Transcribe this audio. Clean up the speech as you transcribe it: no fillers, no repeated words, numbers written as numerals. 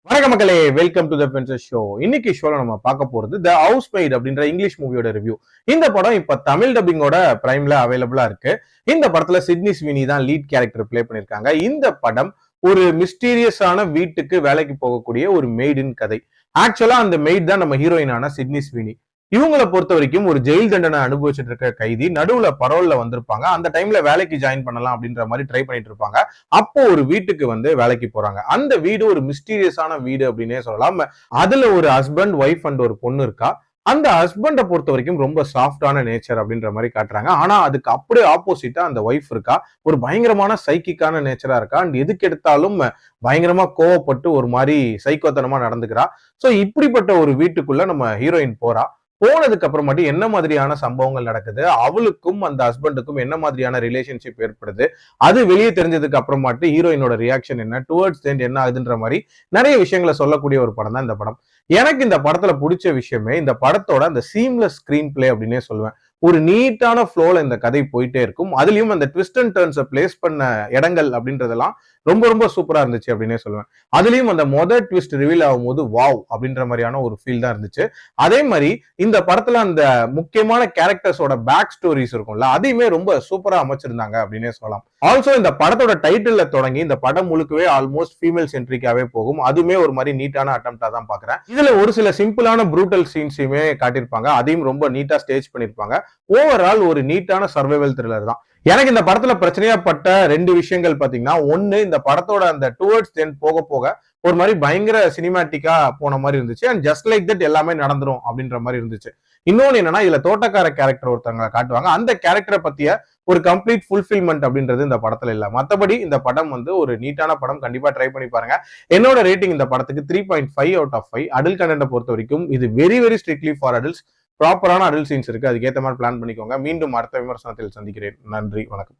வணக்கம் மக்களே, welcome to the பென்சர் show. இன்னைக்கு ஷோல நம்ம பார்க்க போறது த ஹவுஸ் மெய்ட் அப்படின்ற இங்கிலீஷ் மூவியோட ரிவ்யூ. இந்த படம் இப்ப தமிழ் டப்பிங்கோட பிரைம்ல அவைலபிளா இருக்கு. இந்த படத்துல சிட்னி ஸ்வினி தான் லீட் கேரக்டர் பிளே பண்ணிருக்காங்க. இந்த படம் ஒரு மிஸ்டீரியஸான வீட்டுக்கு வேலைக்கு போகக்கூடிய ஒரு மெய்டின் கதை. ஆக்சுவலா அந்த மெய்ட் தான் நம்ம ஹீரோயினான சிட்னி ஸ்வினி. இவங்களை பொறுத்த வரைக்கும் ஒரு ஜெயில் தண்டனை அனுபவிச்சுட்டு இருக்க கைதி நடுவுல பரோல்ல வந்திருப்பாங்க. அந்த டைம்ல வேலைக்கு ஜாயின் பண்ணலாம் அப்படின்ற மாதிரி ட்ரை பண்ணிட்டு இருப்பாங்க. அப்போ ஒரு வீட்டுக்கு வேலைக்கு போறாங்க. அந்த வீடு ஒரு மிஸ்டீரியஸான வீடு அப்படின்னே சொல்லலாம். அதுல ஒரு ஹஸ்பண்ட், ஒய்ஃப் அண்ட் ஒரு பொண்ணு இருக்கா. அந்த ஹஸ்பண்டை பொறுத்த வரைக்கும் ரொம்ப சாஃப்டான நேச்சர் அப்படின்ற மாதிரி காட்டுறாங்க. ஆனா அதுக்கு அப்படியே ஆப்போசிட்டா அந்த ஒய்ஃப் இருக்கா. ஒரு பயங்கரமான சைக்கிக்கான நேச்சரா இருக்கா. அண்ட் எதுக்கு எடுத்தாலும் பயங்கரமா கோவப்பட்டு ஒரு மாதிரி சைக்கோத்தனமா நடந்துக்கிறா. சோ இப்படிப்பட்ட ஒரு வீட்டுக்குள்ள நம்ம ஹீரோயின் போறா. போனதுக்கு அப்புறமாட்டி என்ன மாதிரியான சம்பவங்கள் நடக்குது, அவளுக்கும் அந்த ஹஸ்பண்டுக்கும் என்ன மாதிரியான ரிலேஷன்ஷிப் ஏற்படுது, அது வெளியே தெரிஞ்சதுக்கு அப்புறமாட்டி ஹீரோயினோட ரியாக்ஷன் என்ன, டுவர்ட்ஸ் எண்ட் என்ன ஆகுதுன்ற மாதிரி நிறைய விஷயங்களை சொல்லக்கூடிய ஒரு படம் தான் இந்த படம். எனக்கு இந்த படத்துல பிடிச்ச விஷயமே இந்த படத்தோட அந்த சீம்லெஸ் ஸ்கிரீன் பிளே அப்படின்னே சொல்லுவேன். ஒரு நீட்டான ஃப்ளோல இந்த கதை போயிட்டே இருக்கும். அதுலயும் அந்த ட்விஸ்ட் அண்ட் டர்ன்ஸை பிளேஸ் பண்ண இடங்கள் அப்படின்றதெல்லாம் ரொம்ப ரொம்ப சூப்பரா இருந்துச்சு அப்படின்னே சொல்லுவேன். அதுலயும் அந்த மொதல் ட்விஸ்ட் ரிவீல் ஆகும்போது வாவ் அப்படின்ற மாதிரியான ஒரு ஃபீல் தான் இருந்துச்சு. அதே மாதிரி இந்த படத்துல அந்த முக்கியமான கேரக்டர்ஸோட பேக் ஸ்டோரிஸ் இருக்கும்ல, அதையுமே ரொம்ப சூப்பரா அமைச்சிருந்தாங்க அப்படின்னே சொல்லலாம். ஆல்சோ இந்த படத்தோட டைட்டில்ல தொடங்கி இந்த படம் முழுக்கவே ஆல்மோஸ்ட் ஃபீமேல் சென்ட்ரிக்காவே போகும். அதுவுமே ஒரு மாதிரி நீட்டான அட்டம்ப்டா தான் பாக்குறேன். இதுல ஒரு சில சிம்பிளான ப்ரூட்டல் சீன்ஸையுமே காட்டியிருப்பாங்க. அதையும் ரொம்ப நீட்டா ஸ்டேஜ் பண்ணிருப்பாங்க. ஓவரால் ஒரு நீட்டான சர்வைவல் த்ரில்லர் தான். எனக்கு இந்த படத்துல பிரச்சனையா பட்ட ரெண்டு விஷயங்கள் பாத்தீங்கன்னா, ஒண்ணு இந்த படத்தோட அந்த டுவர்ட்ஸ் எண்ட் போக போக ஒரு மாதிரி பயங்கர சினிமேட்டிக்கா போன மாதிரி இருந்துச்சு. அண்ட் ஜஸ்ட் லைக் தட் எல்லாமே நடந்துரும் அப்படின்ற மாதிரி இருந்துச்சு. இன்னொன்னு என்னன்னா, இதுல தோட்டக்கார கேரக்டர் ஒருத்தவங்களை காட்டுவாங்க. அந்த கேரக்டரை பத்திய ஒரு கம்ப்ளீட் ஃபுல்ஃபில்மெண்ட் அப்படின்றது இந்த படத்துல இல்ல. மத்தபடி இந்த படம் ஒரு நீட்டான படம். கண்டிப்பா ட்ரை பண்ணி பாருங்க. என்னோட ரேட்டிங் இந்த படத்துக்கு 3.5 அவுட் ஆஃப் 5. அடல்ட் கண்டென்ட் பொறுத்த வரைக்கும் இது very very strictly for adults. ப்ராப்பரான அடல்ட் சீன்ஸ் இருக்கு. அதுக்கேற்ற மாதிரி பிளான் பண்ணிக்கோங்க. மீண்டும் அடுத்த விமர்சனத்தில் சந்திக்கிறேன். நன்றி, வணக்கம்.